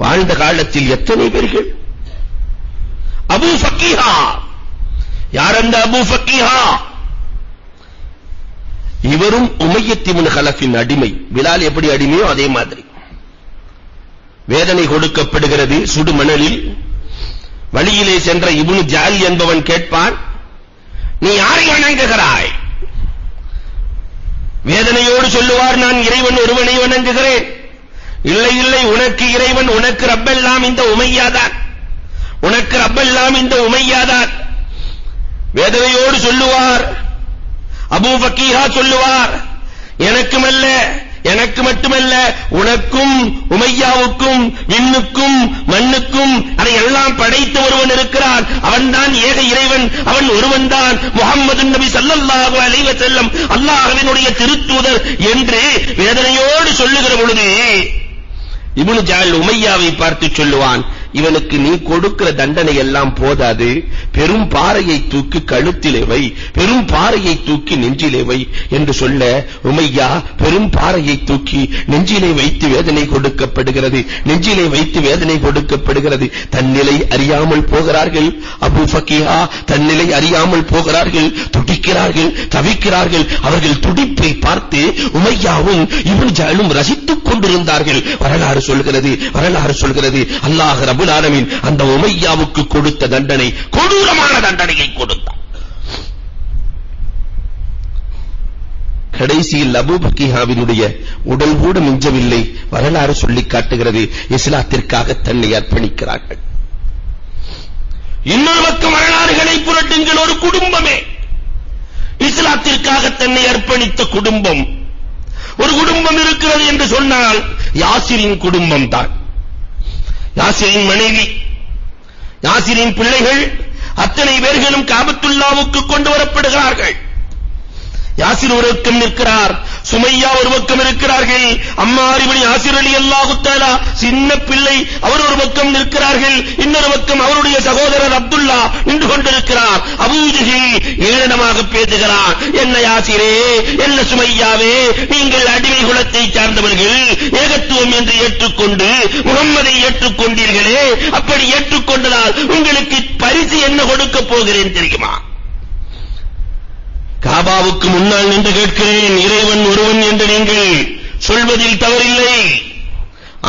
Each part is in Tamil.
வாழ்ந்த காலத்தில் எத்தனை பேர்கள். அபூ ஃபக்கீஹா, யார் அந்த அபூ ஃபக்கீஹா? இவரும் உமையத் இப்னு கலஃபின் அடிமை. பிலால் எப்படி அடிமையோ அதே மாதிரி. வேதனை கொடுக்கப்படுகிறது சுடுமணலில். வழியிலே சென்ற இப்னு ஜால் என்பவன் கேட்பான், நீ யாரை வணங்குகிறாய்? வேதனையோடு சொல்லுவார், நான் இறைவன் ஒருவனை வணங்குகிறேன். இல்லை இல்லை, உனக்கு இறைவன், உனக்கு ரப்பெல்லாம் இந்த உமையாதான், உனக்கு ரப்பெல்லாம் இந்த உமையாதான். வேதனையோடு சொல்லுவார். அபூ ஃபக்கீஹா சொல்லுவார், எனக்கு மட்டுமல்ல உனக்கும் உமையாவுக்கும் விண்ணுக்கும் மண்ணுக்கும் அதையெல்லாம் படைத்த ஒருவன் இருக்கிறான். அவன்தான் ஏக இறைவன், அவன் ஒருவன்தான் முஹம்மது நபி ஸல்லல்லாஹு அலைஹி வஸல்லம் அல்லாஹ்வினுடைய திருத்தூதர் என்று வேதனையோடு சொல்லுகிற பொழுது இப்னு ஜால் உமையாவை பார்த்து சொல்லுவான், இவனுக்கு நீ கொடுக்கிற தண்டனை எல்லாம் போதாது, பெரும் பாறையை தூக்கி கழுத்திலே வை, பெரும் பாறையை தூக்கி நெஞ்சிலே வை என்று சொல்ல, உமையா பெரும் பாறையை தூக்கி நெஞ்சிலே வைத்து வேதனை கொடுக்கப்படுகிறது, நெஞ்சிலே வைத்து வேதனை கொடுக்கப்படுகிறது. தன்னிலை அறியாமல் போகிறார்கள். அபூ ஃபக்கீஹா தன்னிலை அறியாமல் போகிறார்கள், துடிக்கிறார்கள், தவிக்கிறார்கள். அவர்கள் துடிப்பை பார்த்து உமையாவும் இப்னு ஜாலும் ரசித்துக் கொண்டிருந்தார்கள். வரலாறு சொல்கிறது அல்லாஹ் ரப்பல் ஆலமீன் அந்த உமையாவுக்கு கொடுத்த தண்டனை, கொடூரமான தண்டனையை கொடுத்தார். கடைசியில் அபூ ஃபக்கீஹாவினுடைய உடல் கூட மிஞ்சவில்லை. வரலாறு சொல்லிக் காட்டுகிறது, இஸ்லாத்திற்காக தன்னை அர்ப்பணிக்கிறார்கள். இன்னொரு பக்கம் வரலாறுகளை புரட்டுங்கள். ஒரு குடும்பமே இஸ்லாத்திற்காக தன்னை அர்ப்பணித்த குடும்பம், ஒரு குடும்பம் இருக்கிறது என்று சொன்னால் யாசிரின் குடும்பம் தான். யாசிரின் மனைவி, யாசிரின் பிள்ளைகள் அத்தனை பேர்களும் காபத்துல்லாவுக்கு கொண்டு வரப்படுகிறார்கள். யாசிர் ஒரு பக்கம் நிற்கிறார், சுமையா ஒரு பக்கம் இருக்கிறார்கள், அம்மார் இப்னு யாசிர் ரலியல்லாஹு தஆலா சின்ன பிள்ளை அவர் ஒரு பக்கம் நிற்கிறார்கள், இன்னொரு பக்கம் அவருடைய சகோதரர் அப்துல்லா நின்று கொண்டிருக்கிறார். அபூ ஜஹல் ஏளனமாக பேசுகிறான், என்ன யாசிரே, என்ன சுமையாவே, நீங்கள் அடிமை குலத்தை சார்ந்தவர்கள், ஏகத்துவம் என்று ஏற்றுக்கொண்டு முகம்மதை ஏற்றுக்கொண்டீர்களே, அப்படி ஏற்றுக்கொண்டதால் உங்களுக்கு பரிசு என்ன கொடுக்க போகிறேன் தெரியுமா? காபாவுக்கு முன்னால் நின்று கேட்கிறேன், இறைவன் ஒருவன் என்று நீங்கள் சொல்வதில் தவறில்லை,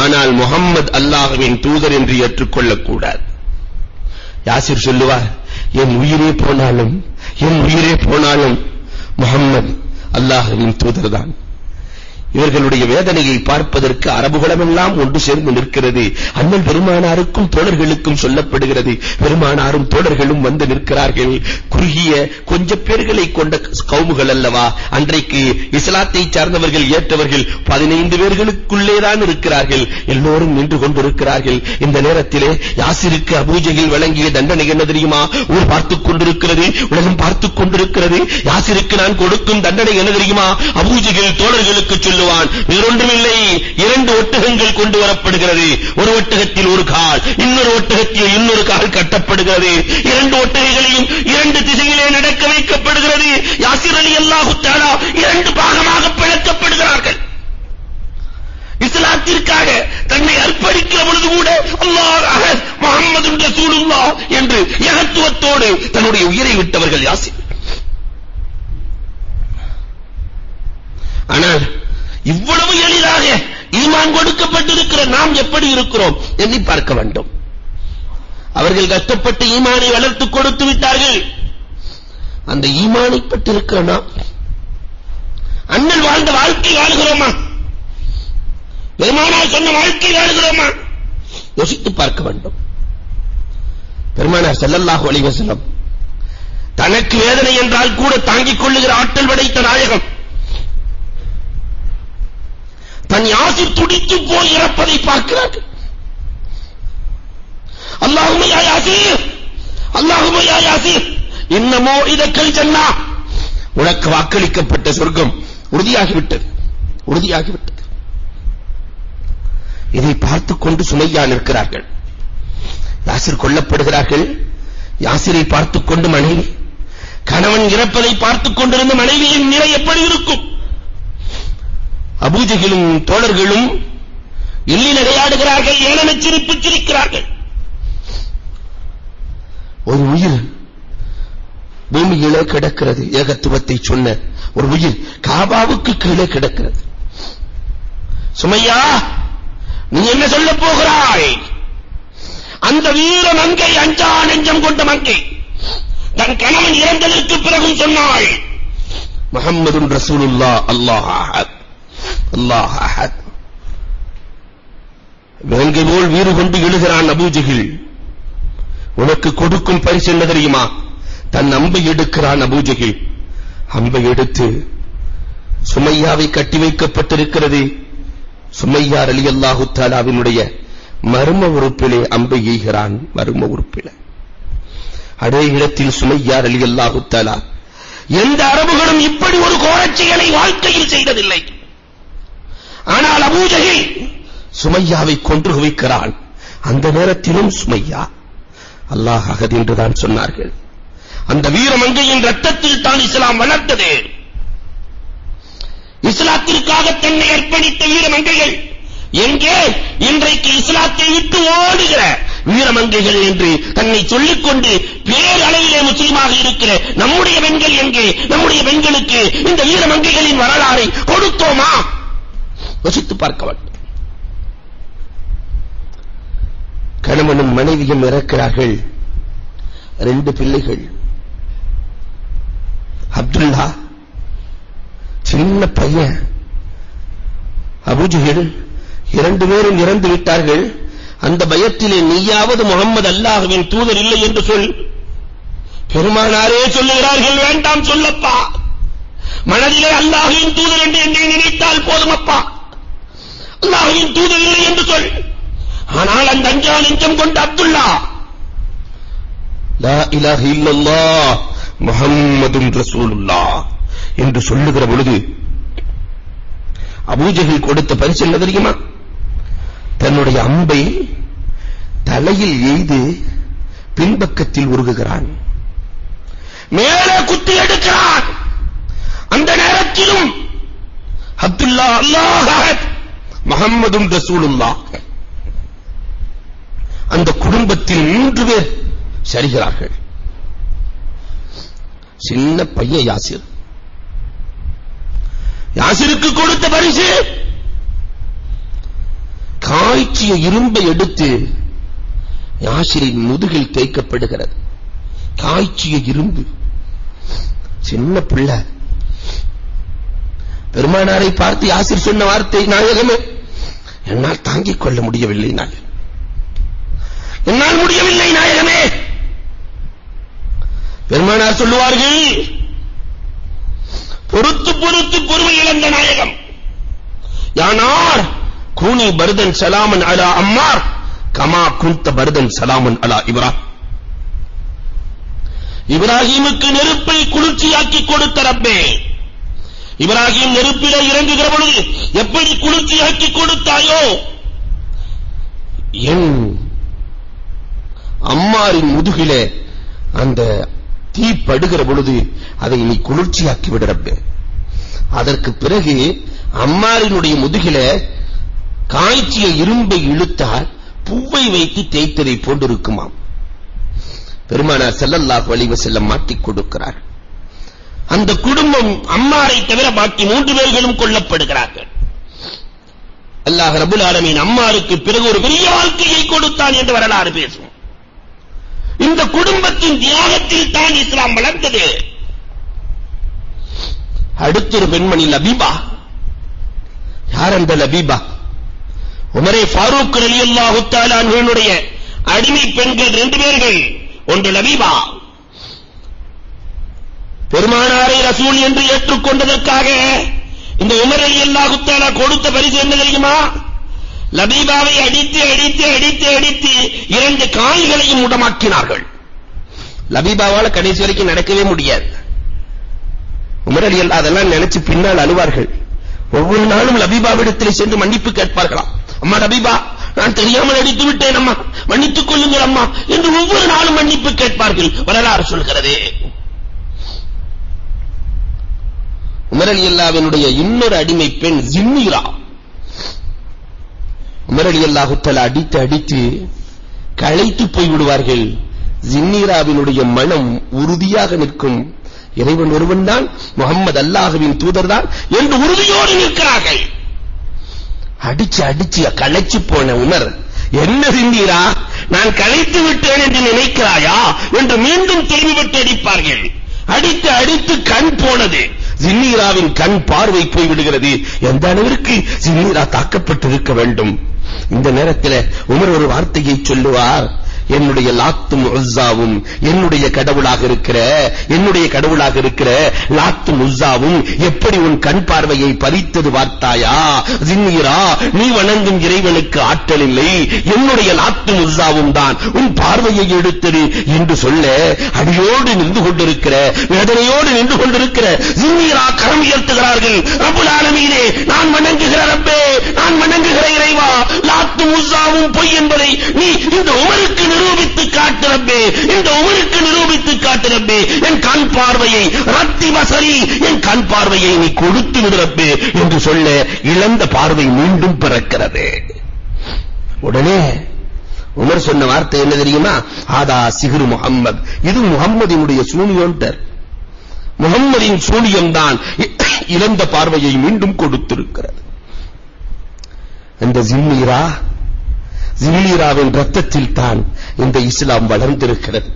ஆனால் முஹம்மது அல்லாஹ்வின் தூதர் என்று ஏற்றுக்கொள்ளக் கூடாது. யாசிர் சொல்லுவார், என் உயிரே போனாலும் முஹம்மது அல்லாஹ்வின் தூதர் தான். இவர்களுடைய வேதனையை பார்ப்பதற்கு அரபுகளமெல்லாம் ஒன்று சேர்ந்து நிற்கிறது. அண்ணல் பெருமானாருக்கும் தோழர்களுக்கும் சொல்லப்படுகிறது. பெருமானாரும் தோழர்களும் வந்து நிற்கிறார்கள். குறுகிய கொஞ்ச பேர்களை கொண்ட கவுமுகள் அல்லவா, அன்றைக்கு இஸ்லாத்தை சார்ந்தவர்கள் ஏற்றவர்கள் 15 பேர்களுக்குள்ளேதான் இருக்கிறார்கள். எல்லோரும் நின்று கொண்டிருக்கிறார்கள். இந்த நேரத்திலே யாசிருக்கு அபூ ஜஹல் வழங்கிய தண்டனை என்ன தெரியுமா? ஊர் பார்த்துக் கொண்டிருக்கிறது, உலகம் பார்த்துக் கொண்டிருக்கிறது. யாசிருக்கு நான் கொடுக்கும் தண்டனை என்ன தெரியுமா? அபூ ஜஹல் தோழர்களுக்கு சொல்லுவான், வேறொன்றுமில்லை, 2 ஒட்டகங்கள் கொண்டு வரப்படுகிறது. ஒரு ஒட்டகத்தில் ஒரு கால், இன்னொரு ஒட்டகத்தில் இன்னொரு கால் கட்டப்படுகிறது. 2 ஒட்டகைகளையும் 2 திசையிலே நடக்க வைக்கப்படுகிறது. யாசிர் ரலியல்லாஹு தஆலா 2 பாகமாக பிளக்கப்படுகிறார்கள். இஸ்லாத்திற்காக தன்னை அர்ப்பணிக்கிற பொழுது கூட அல்லாஹ் அஹத் முஹம்மது ரசூலுல்லாஹ் என்று ஏகத்துவத்தோடு தன்னுடைய உயிரை விட்டவர்கள் யாசிர். ஆனால் இவ்வளவு எளிதாக ஈமான் கொடுக்கப்பட்டிருக்கிற நாம் எப்படி இருக்கிறோம் எண்ணி பார்க்க வேண்டும். அவர்கள் கஷ்டப்பட்டு ஈமானை வளர்த்து கொடுத்து விட்டார்கள். அந்த ஈமானை பற்றிருக்கிற நாம் அண்ணல் வாழ்ந்த வாழ்க்கை வாழ்கிறோமா? பெருமானார் சொன்ன வாழ்க்கை வாழ்கிறோமா? யோசித்து பார்க்க வேண்டும். பெருமானார் ஸல்லல்லாஹு அலைஹி வஸல்லம் தனக்கு வேதனை என்றால் கூட தாங்கிக் கொள்ளுகிற ஆற்றல் படைத்த நாயகம், தன் யாசிர் துடித்து போய் இறப்பதை பார்க்கிறார்கள். அல்லாஹும்ம யா யாசிர், அல்லாஹும்ம யா யாசிர் இன்னமோ இதக்கல் ஜன்னா, உனக்கு வாக்களிக்கப்பட்ட சொர்க்கம் உறுதியாகிவிட்டது. இதை பார்த்துக் கொண்டு சுமையா நிற்கிறார்கள். யாசிர் கொல்லப்படுகிறார்கள். யாசிரை பார்த்துக் கொண்டு மனைவி, கணவன் இறப்பதை பார்த்துக் கொண்டிருந்த மனைவியின் நிலை எப்படி இருக்கும்? அபூ ஜஹலும் தோழர்களும் எள்ளி நகையாடுகிறார்கள், ஏளன சிரிப்பு சிரிக்கிறார்கள். ஒரு உயிர் பூமியிலே கிடக்கிறது, ஏகத்துவத்தை சொன்ன ஒரு உயிர் காபாவுக்கு கீழே கிடக்கிறது. சுமையா, நீ என்ன சொல்ல போகிறாய்? அந்த வீர மங்கை, அஞ்சா நெஞ்சம் கொண்ட மங்கை, தன் கணவன் இறந்ததற்கு பிறகும் சொன்னாள், முஹம்மதுன் ரசூலுல்லாஹ், அல்லாஹ் அஹத், அல்லாஹ் அஹத். வேங்கை போல் வீறு கொண்டு எழுகிறான் அபூஜஹில். உனக்கு கொடுக்கும் பரிசு என்ன தெரியுமா? தன் அம்பை எடுக்கிறான் அபூஜஹில். அம்பை எடுத்து சுமையாவை கட்டி வைக்கப்பட்டிருக்கிறது. சுமையா ரலியல்லாஹு தஆலாவினுடைய மர்ம உறுப்பிலே அம்பை எய்கிறான். மர்ம உறுப்பிலே அதே இடத்தில் சுமையா ரலியல்லாஹு தஆலா, எந்த அரபுகளும் இப்படி ஒரு கோரச் செயலை வாழ்க்கையில் செய்ததில்லை. ஆனால் அபூஜஹில் சுமையாவை கொன்று குவிக்கிறான். அந்த நேரத்திலும் சுமையா அல்லாஹ் அஹத் என்றுதான் சொன்னார்கள். அந்த வீரமங்கையின் ரத்தத்தில் தான் இஸ்லாம் வளர்ந்தது. இஸ்லாத்திற்காக தன்னை அர்ப்பணித்த வீரமங்கைகள் எங்கே? இன்றைக்கு இஸ்லாத்தை விட்டு ஓடுகிற வீரமங்கைகள் என்று தன்னை சொல்லிக்கொண்டு பேரளவிலே முஸ்லிமாக இருக்கிற நம்முடைய பெண்கள் எங்கே? நம்முடைய பெண்களுக்கு இந்த வீரமங்கைகளின் வரலாறை கொடுத்தோமா? யோசித்து பார்க்க வேண்டும். கணவனும் மனைவியும் இறக்கிறார்கள். 2 பிள்ளைகள். அப்துல்லா சின்ன பையன், அபூஜஹில் 2 பேரும் இறந்து விட்டார்கள். அந்த பயத்திலே நீயாவது முஹம்மது அல்லாஹ்வின் தூதர் இல்லை என்று சொல். பெருமானாரே சொல்லுகிறார்கள், வேண்டாம் சொல்லப்பா, மனதிலே அல்லாஹ்வின் தூதர் என்று என்னை நினைத்தால் போதுமப்பா, அல்லாஹ்வின் தூதர் இல்லை என்று சொல். ஆனால் அந்த அஞ்சா நெஞ்சம் கொண்ட அப்துல்லா லா இலாஹ இல்லல்லாஹ் முஹம்மதுன் ரசூலுல்லாஹ் என்று சொல்லுகிற பொழுது அபூஜஹில் கொடுத்த பரிசு என்ன தெரியுமா? தன்னுடைய அம்பை தலையில் எய்து பின்பக்கத்தில் உருகுகிறான், மேலே குத்தி எடுக்கிறான். அந்த நேரத்திலும் அப்துல்லா, அல்லாஹ் அஹத், முஹம்மதுன் ரசூலுல்லாஹ். அந்த குடும்பத்தில் 3 பேர் சரிகிறார்கள். சின்ன பையன் யாசிர். யாசிருக்கு கொடுத்த பரிசு காய்ச்சிய இரும்பை எடுத்து யாசிரின் முதுகில் தேய்க்கப்படுகிறது. காய்ச்சிய இரும்பு. சின்ன பிள்ளை. பெருமானாரை பார்த்து யாசிர் சொன்ன வார்த்தை, நாயகமே, என்னால் தாங்கிக் கொள்ள முடியவில்லை, என்னால் முடியவில்லை நாயகமே. பெருமானார் சொல்லுவார்கள், பொறுத்து பொறுத்து பொறுமை இழந்த நாயகம், யானார் கூனி பர்தன் சலாமன் அலா அம்மார் கமா குந்த பர்தன் சலாமன் அலா இப்ராஹிம். இப்ராஹிமுக்கு நெருப்பை குளிர்ச்சியாக்கி கொடுத்த ரப்பே, இப்ராஹிம் நெருப்பிலே இறங்குகிற பொழுது எப்படி குளிர்ச்சியாக்கி கொடுத்தாயோ, என் அம்மாரின் முதுகிலே அந்த தீ படுகிற பொழுது அதை நீ குளிர்ச்சியாக்கி விடுறப்பே. அதற்கு பிறகு அம்மாரினுடைய முதுகிலே காய்ச்சிய இரும்பை இழுத்தால் பூவை வைத்து தேய்த்ததை போன்றிருக்குமாம். பெருமானார் ஸல்லல்லாஹு அலைஹி வஸல்லம் மாட்டிக் கொடுக்கிறார். அந்த குடும்பம் அம்மாரை தவிர பாக்கி 3 பேர்களும் கொல்லப்படுகிறார்கள். அல்லாஹ் ரப்பல் ஆலமீன் அம்மாருக்கு பிறகு ஒரு பெரிய வாழ்க்கையை கொடுத்தான் என்று வரலாறு பேசும். இந்த குடும்பத்தின் தியாகத்தில் தான் இஸ்லாம் வளர்ந்தது. அடுத்த ஒரு பெண்மணி லபீபா. யார் அந்த லபீபா? உமரே ஃபாரூக் ரலியல்லாஹு தஆலா அன்ஹுடைய அடிமை பெண்கள் 2 பேர்கள். ஒன்று லபீபா, பெருமானாரை ரசூல் என்று ஏற்றுக்கொண்டதற்காக இந்த உமர் ரலியல்லாஹு தஆலா கொடுத்த பரிசு என்ன தெரியுமா? லபீபாவை அடித்து அடித்து அடித்து அடித்து 2 கால்களையும் முடமாக்கினார்கள். லபீபாவால கடைசி வரைக்கும் நடக்கவே முடியாது. உமர் ரலியல்லாஹு அதெல்லாம் நினைச்சு பின்னால் அழுவார்கள். ஒவ்வொரு நாளும் லபீபாவிடத்தில் சென்று மன்னிப்பு கேட்பார்களாம். அம்மா லபீபா, நான் தெரியாமல் அடித்து விட்டேன் அம்மா, மன்னித்துக் கொள்ளுங்கள் அம்மா என்று ஒவ்வொரு நாளும் மன்னிப்பு கேட்பார்கள். வரலாறு சொல்கிறது. உமர் ரலியல்லாஹுவினுடைய இன்னொரு அடிமை பெண் ஜின்னீரா. உமர் ரலியல்லாஹு தஆலா அடித்து களைத்து போய் விடுவார்கள். ஜின்னீராவினுடைய மனம் உறுதியாக நிற்கும். இறைவன் ஒருவன் தான், முஹம்மது அல்லாஹ்வின் தூதர் தான் என்று உறுதியோடு நிற்கிறார்கள். அடிச்சு களைச்சு போன உமர், என்ன ஜின்னீரா, நான் களைத்து விட்டேன் என்று நினைக்கிறாயா என்று மீண்டும் திரும்பிவிட்டு அடிப்பார்கள். அடித்து கண் போனது. ஜின்னீராவின் கண் பார்வை போய் விடுகிறது. எந்த அளவிற்கு ஜின்னீரா தாக்கப்பட்டிருக்க வேண்டும். இந்த நேரத்தில் உமர் ஒரு வார்த்தையை சொல்லுவார், என்னுடைய லாத்தும் உஸ்ஸாவும் என்னுடைய கடவுளாக இருக்கிற லாத்தும் உஸ்ஸாவும் எப்படி உன் கண் பார்வையை பறித்தது பார்த்தாயா? ஜின்னீரா, நீ வணங்கும் இறைவனுக்கு ஆற்றல் இல்லை, என்னுடைய லாத்தும் உஸ்ஸாவும் தான் உன் பார்வையை எடுத்தது என்று சொல்ல, அடியோடு நின்று கொண்டிருக்கிற, வேதனையோடு நின்று கொண்டிருக்கிற ஜின்னீரா கரம் உயர்த்துகிறார்கள். ரப்புல் ஆலமீனே, நான் வணங்குகிற ரப்பே, நான் வணங்குகிற இறைவா, லாத்தும் உஸ்ஸாவும் பொய் என்பதை நீ இந்த உமருக்கு நிரூபித்து காட்டு ரப்பே, இந்த உமருக்கு நிரூபித்து காட்டு ரப்பே. என் கண் பார்வையை ரத்தி வசரி, என் கண் பார்வையை நீ கொடுத்து விடு ரப்பே என்று சொல்ல, இழந்த பார்வை மீண்டும் பிறக்கிறது. உடனே உமர் சொன்ன வார்த்தை என்ன தெரியுமா? ஆதா சிஹ்ரு முஹம்மத், இது முஹம்மதினுடைய சூனியம்டர். முஹம்மதின் சூனியம் தான் இழந்த பார்வையை மீண்டும் கொடுத்திருக்கிறது. அந்த ஜின்னீராவின் ரத்தத்தில் தான் இந்த இஸ்லாம் வளர்ந்திருக்கிறது.